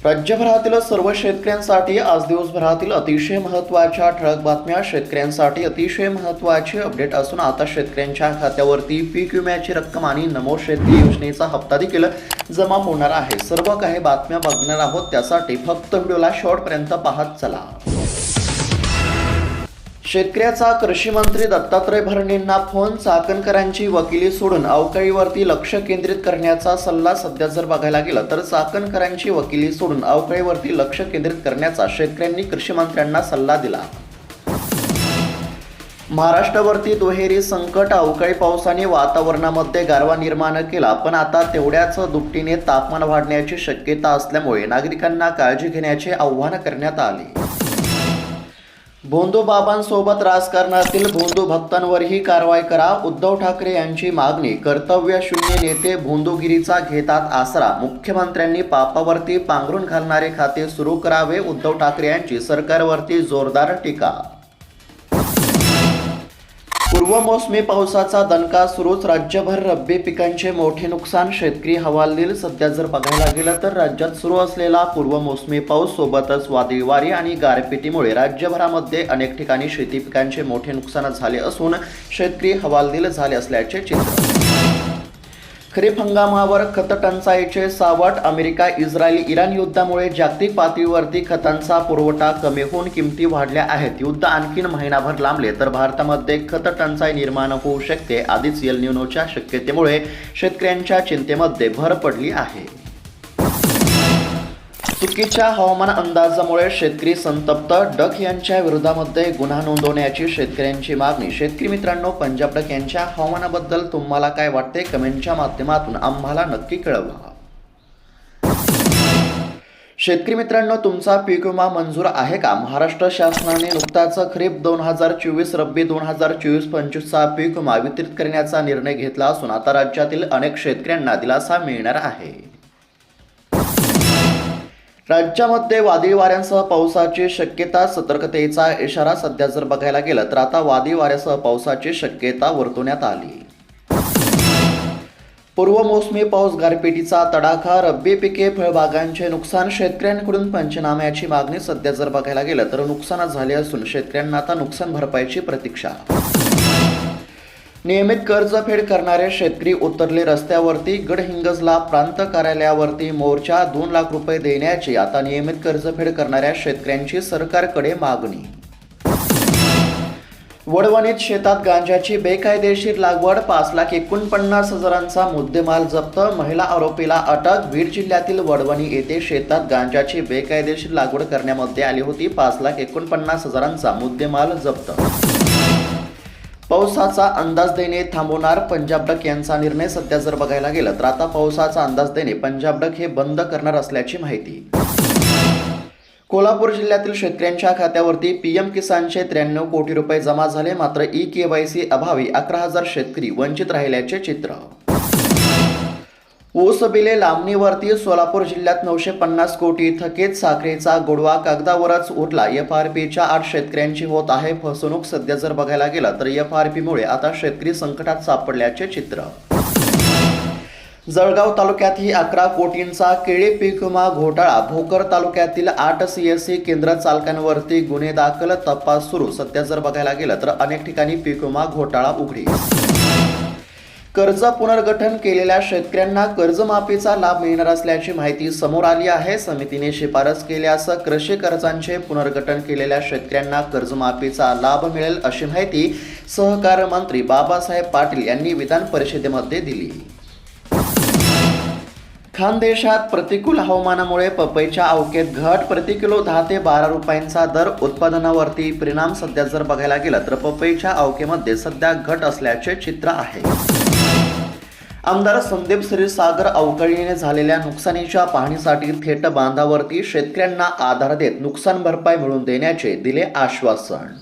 राज्यभरातील सर्व शेतकऱ्यांसाठी आज दिवसभरातील अतिशय महत्त्वाच्या ठळक बातम्या. शेतकऱ्यांसाठी अतिशय महत्त्वाची अपडेट असून आता शेतकऱ्यांच्या खात्यावरती पीक विम्याची रक्कम आणि नमो शेतकरी योजनेचा हप्ता देखील जमा होणार आहे. सर्व काही बातम्या बघणार आहोत, त्यासाठी फक्त व्हिडिओला शेवटपर्यंत पाहत चला. शेतकऱ्याचा कृषी मंत्री दत्तात्रय भरणेंना फोन. चाकणकरांची वकिली सोडून अवकाळीवरती लक्ष केंद्रित करण्याचा सल्ला. सध्या जर बघायला गेलं तर चाकणकरांची वकिली सोडून अवकाळीवरती लक्ष केंद्रित करण्याचा शेतकऱ्यांनी कृषी मंत्र्यांना सल्ला दिला. महाराष्ट्रावरती दुहेरी संकट. अवकाळी पावसाने वातावरणामध्ये गारवा निर्माण केला, पण आता तेवढ्याच दुपटीने तापमान वाढण्याची शक्यता असल्यामुळे नागरिकांना काळजी घेण्याचे आवाहन करण्यात आले. भोंदू बाबांसोबत राजकारणातील भोंदू भक्तांवरही कारवाई करा. उद्धव ठाकरे यांची मागणी. कर्तव्यशून्य नेते भोंदूगिरीचा घेतात आसरा. मुख्यमंत्र्यांनी पापावरती पांघरून घालणारे खाते सुरू करावे. उद्धव ठाकरे यांची सरकारवरती जोरदार टीका. पूर्वमोसमी पावसाचा दणका सुरूच. राज्यभर रब्बी पिकांचे मोठे नुकसान. शेतकरी हवालदिल. सध्या जर बघायला गेलं तर राज्यात सुरू असलेला पूर्वमोसमी पाऊस सोबतच वादळी वारे आणि गारपिटीमुळे राज्यभरामध्ये अनेक ठिकाणी शेती पिकांचे मोठे नुकसान झाले असून शेतकरी हवालदिल झाले असल्याचे चित्र. खरीप हंगामावर खत टंचाईचे सावट. अमेरिका, इस्रायल, इराण युद्धामुळे जागतिक पातळीवरती खतांचा पुरवठा कमी होऊन किमती वाढल्या आहेत. युद्ध आणखीन महिनाभर लांबले तर भारतामध्ये खत टंचाई निर्माण होऊ शकते. आधीच एल निनोच्या शक्यतेमुळे शेतकऱ्यांच्या चिंतेमध्ये भर पडली आहे. चुकीच्या हवामान अंदाजामुळे शेतकरी संतप्त. डक यांच्या विरोधामध्ये गुन्हा नोंदवण्याची शेतकऱ्यांची मागणी. शेतकरी मित्रांनो, पंजाब डक यांच्या हवामानाबद्दल तुम्हाला काय वाटते? कमेंटच्या माध्यमातून आम्हाला नक्की कळवा. शेतकरी मित्रांनो, तुमचा पीक विमा मंजूर आहे का? महाराष्ट्र शासनाने नुकताच खरीप 2024 रब्बी 2024-25चा पीक विमा वितरित करण्याचा निर्णय घेतला असून आता राज्यातील अनेक शेतकऱ्यांना दिलासा मिळणार आहे. राज्यामध्ये वादळी वाऱ्यांसह पावसाची शक्यता. सतर्कतेचा इशारा. सध्या जर बघायला गेलं तर आता वादळी वाऱ्यासह पावसाची शक्यता वर्तवण्यात आली. पूर्वमोसमी पाऊस, गारपिटीचा तडाखा. रब्बी पिके, फळबागांचे नुकसान. शेतकऱ्यांकडून पंचनाम्याची मागणी. सध्या जर बघायला गेलं तर नुकसान झाले असून शेतकऱ्यांना आता नुकसान भरपाईची प्रतीक्षा. नियमित कर्जफेड करणारे शेतकरी उतरले रस्त्यावरती. गडहिंग्लजला प्रांत कार्यालयावरती मोर्चा. 2 लाख रुपये देण्याची आता नियमित कर्जफेड करणाऱ्या शेतकऱ्यांची सरकारकडे मागणी. वडवणीत शेतात गांजाची बेकायदेशीर लागवड. 5,49,000चा मुद्देमाल जप्त. महिला आरोपीला अटक. बीड जिल्ह्यातील वडवणी येथे शेतात गांजाची बेकायदेशीर लागवड करण्यामध्ये आली होती. 5,49,000चा मुद्देमाल जप्त. पावसाचा अंदाज देणे थांबवणार पंजाब डक यांचा निर्णय. सध्या जर बघायला गेलं तर आता पावसाचा अंदाज देणे पंजाब डक हे बंद करणार असल्याची माहिती. कोल्हापूर जिल्ह्यातील शेतकऱ्यांच्या खात्यावरती पीएम किसानचे 93 कोटी रुपये जमा झाले. मात्र ई-केवायसी अभावी 11,000 शेतकरी वंचित राहिल्याचे चित्र. ऊस बिले लांबणीवरती. सोलापूर जिल्ह्यात 950 कोटी थकीत. साखरेचा गोडवा कागदावरच उरला. एफआरपीच्या 8 शेतकऱ्यांची होत आहे फसवणूक. सध्या जर बघायला गेलं तर एफआरपीमुळे आता शेतकरी संकटात सापडल्याचे चित्र. जळगाव तालुक्यातही 11 कोटींचा केळी पीक विमा घोटाळा. भोकर तालुक्यातील 8 सीएससी केंद्र चालकांवरती गुन्हे दाखल. तपास सुरू. सध्या जर बघायला गेलं तर अनेक ठिकाणी पीक विमा घोटाळा उघडीस. कर्ज पुनर्गठन केलेल्या शेतकऱ्यांना कर्जमाफीचा लाभ मिळणार असल्याची माहिती समोर आली आहे. समितीने शिफारस केल्यास कृषी कर्जांचे पुनर्गठन केलेल्या शेतकऱ्यांना कर्जमाफीचा लाभ मिळेल अशी माहिती सहकार मंत्री बाबासाहेब पाटील यांनी विधान परिषदेमध्ये दिली. खानदेशात प्रतिकूल हवामानामुळे पपईच्या अवकेत घट. प्रति किलो 10 ते 12 रुपयांचा दर. उत्पादनावरती परिणाम. सध्या जर बघायला गेलं तर पपईच्या अवकेमध्ये सध्या घट असल्याचे चित्र आहे. आमदार संदीप क्षीरसागर अवकाळीने झालेल्या नुकसानीच्या पाहणीसाठी थेट बांधावरती. शेतकऱ्यांना आधार देत नुकसान भरपाई मिळवून देण्याचे दिले आश्वासन.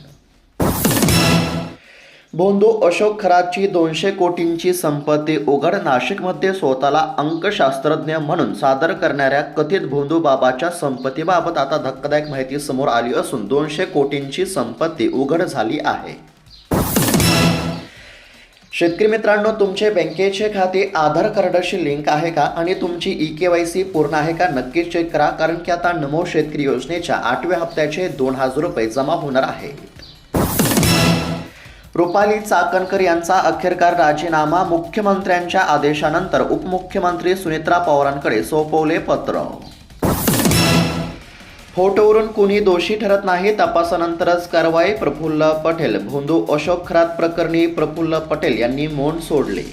भोंदू अशोक खरातची 200 कोटींची संपत्ती उघड. नाशिकमध्ये स्वतःला अंकशास्त्रज्ञ म्हणून सादर करणाऱ्या कथित भोंदू बाबाच्या संपत्तीबाबत आता धक्कादायक माहिती समोर आली असून 200 कोटींची संपत्ती उघड झाली आहे. शेतकरी मित्रांनो, तुमचे बँकेचे खाते आधार कार्डाशी लिंक आहे का आणि तुमची ई-के-वाय-सी पूर्ण आहे का नक्कीच चेक करा, कारण की आता नमो शेतकरी योजनेच्या 8व्या हप्त्याचे 2,000 रुपये जमा होणार आहेत. रुपाली चाकणकर यांचा अखेरकार राजीनामा, मुख्यमंत्र्यांच्या आदेशानंतर उपमुख्यमंत्री सुनेत्रा पवारांकडे सोपवले पत्र. फोटोवरून कुणी दोषी ठरत नाही, तपासानंतरच कारवाई, प्रफुल्ल पटेल. भोंदू अशोक खरात प्रकरणी प्रफुल्ल पटेल यांनी मौन सोडले.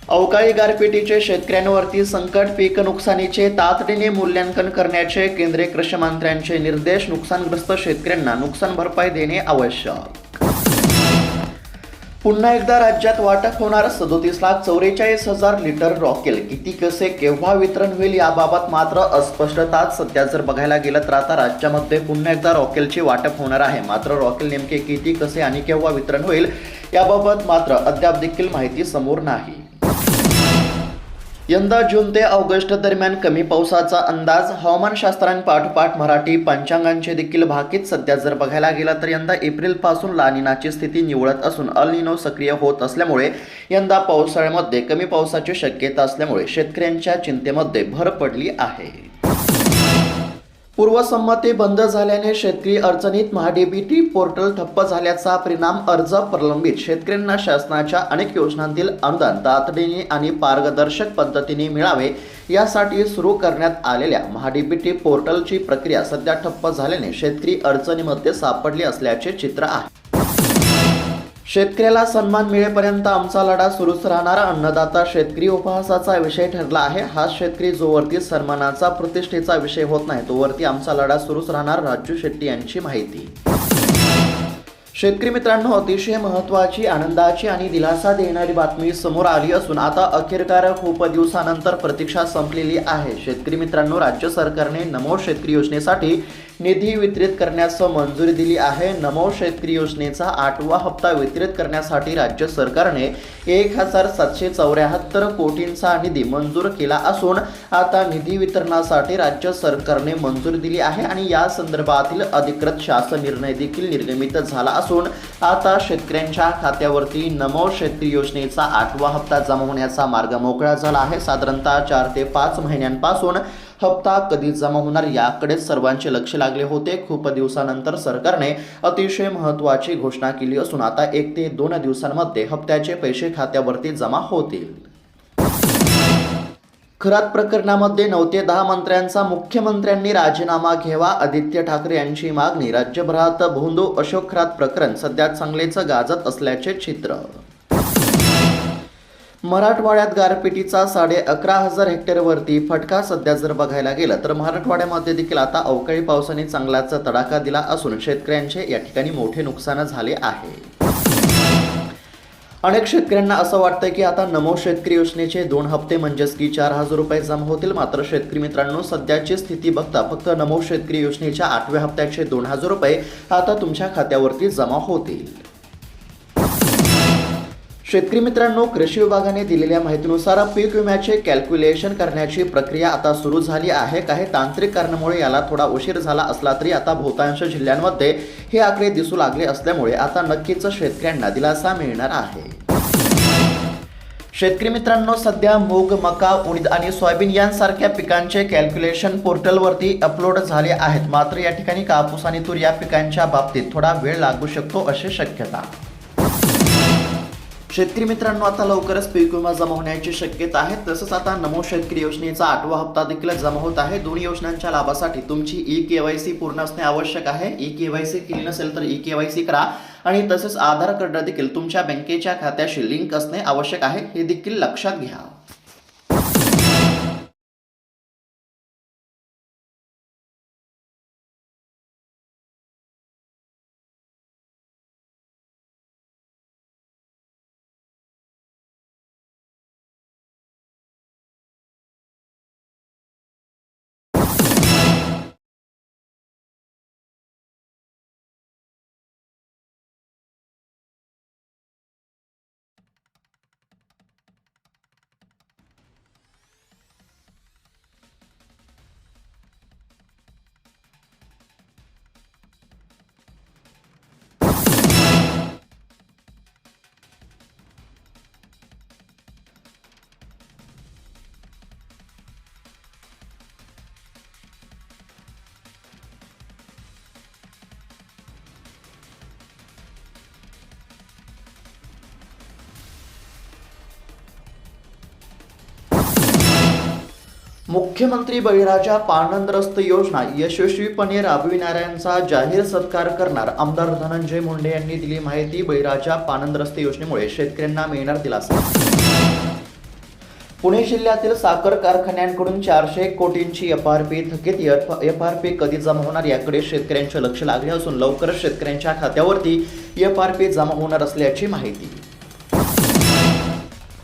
अवकाळी गारपिटीचे शेतकऱ्यांवरती संकट, पीक नुकसानीचे तातडीने मूल्यांकन करण्याचे केंद्रीय कृषी मंत्र्यांचे निर्देश. नुकसानग्रस्त शेतकऱ्यांना नुकसान भरपाई देणे आवश्यक. पुन्हा एकदा राज्यात वाटप होणार 37,44,000 लिटर रॉकेल. किती, कसे, केव्हा वितरण होईल याबाबत मात्र अस्पष्टता सध्या जर बघायला गेलं तर आता राज्यामध्ये पुन्हा एकदा रॉकेलचे वाटप होणार आहे. मात्र रॉकेल नेमके किती, कसे आणि केव्हा वितरण होईल याबाबत मात्र अद्याप देखील माहिती समोर नाही. यंदा जून ते ऑगस्ट दरम्यान कमी पावसाचा अंदाज. हवामानशास्त्रांपाठोपाठ मराठी पंचांगांचे देखील भाकीत सध्या जर बघायला गेलं तर यंदा एप्रिलपासून ला निनाची स्थिती निवळत असून अल निनो सक्रिय होत असल्यामुळे यंदा पावसाळ्यामध्ये कमी पावसाची शक्यता असल्यामुळे शेतकऱ्यांच्या चिंतेमध्ये भर पडली आहे. पूर्वसंमती बंद झाल्याने शेतकरी अडचणीत. महाडीबीटी पोर्टल ठप्प झाल्याचा परिणाम, अर्ज प्रलंबित. शेतकऱ्यांना शासनाच्या अनेक योजनांतील अनुदान तातडीने आणि पारदर्शक पद्धतीने मिळावे यासाठी सुरू करण्यात आलेल्या महाडीबीटी पोर्टलची प्रक्रिया सध्या ठप्प झाल्याने शेतकरी अडचणीमध्ये सापडले असल्याचे चित्र आहे. शेतकऱ्याला सन्मान मिळेपर्यंत आमचा लढा सुरूच राहणार. अन्नदाता शेतकरी उपहासाचा विषय ठरला आहे. हा शेतकरी जोवरती सन्मानाचा, प्रतिष्ठेचा विषय होत नाही तोवरती आमचा लढा सुरूच राहणार. राजू शेट्टी यांची माहिती. शेतकरी मित्रांनो, अतिशय महत्त्वाची, आनंदाची आणि दिलासा देणारी बातमी समोर आली असून आता अखेरकार खूप दिवसानंतर प्रतीक्षा संपलेली आहे. शेतकरी मित्रांनो, राज्य सरकारने नमो शेतकरी योजनेसाठी निधी वितरित करण्यास मंजुरी दिली आहे. नमो शेतकरी योजनेचा 8वा हप्ता वितरित करण्यासाठी राज्य सरकारने 1,774 कोटींचा निधी मंजूर केला असून आता निधी वितरणासाठी राज्य सरकारने मंजुरी दिली आहे आणि या संदर्भातील अधिकृत शासन निर्णय देखील निर्गमित झाला असून आता शेतकऱ्यांच्या खात्यावरती नमो शेतकरी योजनेचा 8वा हप्ता जमा होण्याचा मार्ग मोकळा झाला आहे. साधारणतः 4 ते 5 महिन्यांपासून हप्ता कधी जमा होणार याकडे सर्वांचे लक्ष लागले होते. खूप दिवसानंतर सरकारने अतिशय महत्त्वाची घोषणा केली असून आता 1 ते 2 दिवसांमध्ये हप्त्याचे पैसे खात्यावरती जमा होतील. खरात प्रकरणामध्ये 9 ते 10 मंत्र्यांचा मुख्यमंत्र्यांनी राजीनामा घ्यावा, आदित्य ठाकरे यांची मागणी. राज्यभरात भोंदू अशोक खरात प्रकरण सध्या चांगलेच गाजत असल्याचे चित्र. मराठवाड्यात गारपिटीचा 11,500 हेक्टरवरती फटका सध्या जर बघायला गेलं तर मराठवाड्यामध्ये देखील आता अवकाळी पावसाने चांगलाच तडाखा दिला असून शेतकऱ्यांचे या ठिकाणी मोठे नुकसान झाले आहे. अनेक शेतकऱ्यांना असं वाटतं की आता नमो शेतकरी योजनेचे 2 हप्ते म्हणजेच की 4,000 रुपये जमा होतील. मात्र शेतकरी मित्रांनो, सध्याची स्थिती बघता फक्त नमो शेतकरी योजनेच्या 8व्या हप्त्याचे 2,000 रुपये आता तुमच्या खात्यावरती जमा होतील. शेतकरी मित्रांनो, कृषी विभागाने दिलेल्या माहितीनुसार पीक विम्याचे कॅल्क्युलेशन करण्याची प्रक्रिया आता सुरू झाली आहे. काही तांत्रिक कारणामुळे याला थोडा उशीर झाला असला तरी आता बहुतांश जिल्ह्यांमध्ये हे आकडे दिसू लागले असल्यामुळे आता नक्कीच शेतकऱ्यांना दिलासा मिळणार आहे. शेतकरी मित्रांनो, सध्या मूग, मका, उडीद आणि सोयाबीन यांसारख्या पिकांचे कॅल्क्युलेशन पोर्टलवरती अपलोड झाले आहेत. मात्र या ठिकाणी कापूस आणि तूर या पिकांच्या बाबतीत थोडा वेळ लागू शकतो अशी शक्यता. शेतकरी मित्रांनो, आता लवकरच पीक विमा जमा होण्याची शक्यता आहे. तसंच आता नमो शेतकरी योजनेचा 8वा हप्ता देखील जमा होत आहे. दोन्ही योजनांच्या लाभासाठी तुमची ई-के-वाय-सी पूर्ण असणे आवश्यक आहे. ई-के-वाय-सी केली नसेल तर ई-के-वाय-सी करा आणि तसेच आधार कार्ड देखील तुमच्या बँकेच्या खात्याशी लिंक असणे आवश्यक आहे, हे देखील लक्षात घ्या. मुख्यमंत्री बळीराजा पाणंदरस्त योजना यशस्वीपणे राबविणाऱ्यांचा जाहीर सत्कार करणार आमदार धनंजय मुंडे यांनी दिली माहिती. बळीराजा पाणंदरस्त योजनेमुळे शेतकऱ्यांना मिळणार दिलासा. पुणे जिल्ह्यातील साखर कारखान्यांकडून 400 कोटींची एफआरपी थकीत. एफआरपी कधी जमा होणार याकडे शेतकऱ्यांचे लक्ष लागले असून लवकरच शेतकऱ्यांच्या खात्यावरती एफआरपी जमा होणार असल्याची माहिती.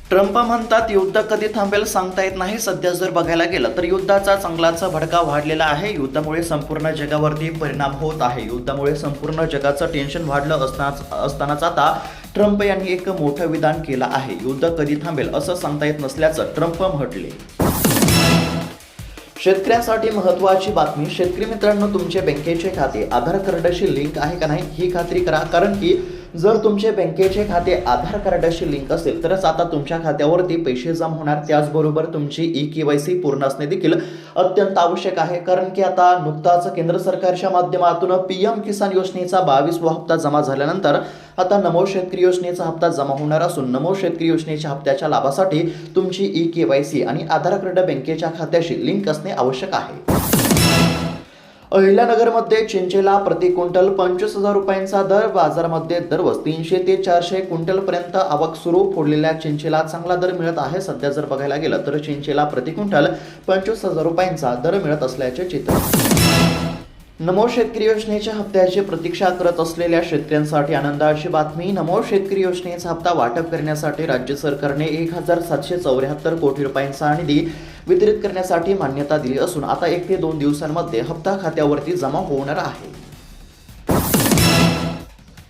ट्रम्प म्हणतात युद्ध कधी थांबेल सांगता येत नाही. सध्या जर बघायला गेलं तर युद्धाचा चांगलाच भडका वाढलेला आहे. युद्धामुळे संपूर्ण जगावरती परिणाम होत आहे. युद्धामुळे संपूर्ण जगाचं टेन्शन वाढलं असतानाच आता ट्रम्प यांनी एक मोठं विधान केलं आहे. युद्ध कधी थांबेल असं सांगता येत नसल्याचं ट्रम्प म्हटले. शेतकऱ्यांसाठी महत्त्वाची बातमी. शेतकरी मित्रांनो, तुमचे बँकेचे खाते आधार कार्डाशी लिंक आहे का नाही ही खात्री करा. कारण की जर तुमचे बँकेचे खाते आधार कार्डाशी लिंक असेल तरच आता तुमच्या खात्यावरती पैसे जमा होणार. त्याचबरोबर तुमची eKYC पूर्ण असणे देखील अत्यंत आवश्यक आहे. कारण की आता नुकताच केंद्र सरकारच्या माध्यमातून PM किसान योजनेचा 22वा हप्ता जमा झाल्यानंतर आता नमो शेतकरी योजनेचा हप्ता जमा होणार असून नमो शेतकरी योजनेच्या हप्त्याच्या लाभासाठी तुमची eKYC आणि आधार कार्ड बँकेच्या खात्याशी लिंक असणे आवश्यक आहे. अहिल्यानगरमध्ये चिंचेला प्रति क्विंटल 25,000 रुपयांचा दर. बाजारामध्ये दररोज 300 ते 400 क्विंटलपर्यंत आवक सुरू. फोडलेल्या चिंचेला चांगला दर मिळत आहे. सध्या जर बघायला गेलं तर चिंचेला प्रति क्विंटल 25,000 रुपयांचा दर मिळत असल्याचे चित्र. नमो शेतकरी योजनेच्या हप्त्याची प्रतीक्षा करत असलेल्या शेतकऱ्यांसाठी आनंदाची बातमी. नमो शेतकरी योजनेचा हप्ता वाटप करण्यासाठी राज्य सरकारने 1,774 कोटी रुपयांचा निधी वितरित करण्यासाठी मान्यता दिली असून आता 1 ते 2 दिवसांमध्ये हप्ता खात्यावरती जमा होणार आहे.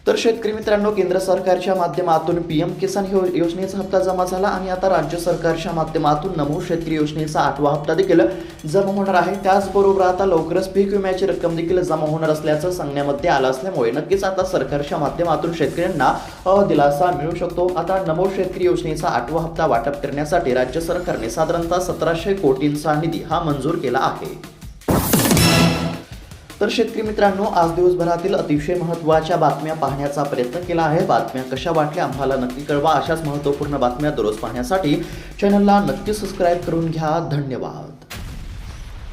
तर शेतकरी मित्रांनो, केंद्र सरकारच्या माध्यमातून PM किसान योजनेचा हप्ता जमा झाला आणि आता राज्य सरकारच्या माध्यमातून नमो शेतकरी योजनेचा 8वा हप्ता देखील जमा होणार आहे. त्याचबरोबर आता लवकरच पीक विम्याची रक्कम देखील जमा होणार असल्याचं सांगण्यामध्ये आलं असल्यामुळे नक्कीच आता सरकारच्या माध्यमातून शेतकऱ्यांना दिलासा मिळू शकतो. आता नमो शेतकरी योजनेचा 8वा हप्ता वाटप करण्यासाठी राज्य सरकारने साधारणतः 1700 कोटींचा निधी हा मंजूर केला आहे. तर शेतकरी मित्रांनो, आज दिवसभरातील अतिशय महत्त्वाच्या बातम्या पाहण्याचा प्रयत्न केला आहे. बातम्या कशा वाटल्या आम्हाला नक्की कळवा. अशाच महत्त्वपूर्ण बातम्या दररोज पाहण्यासाठी चॅनलला नक्की सबस्क्राईब करून घ्या. धन्यवाद.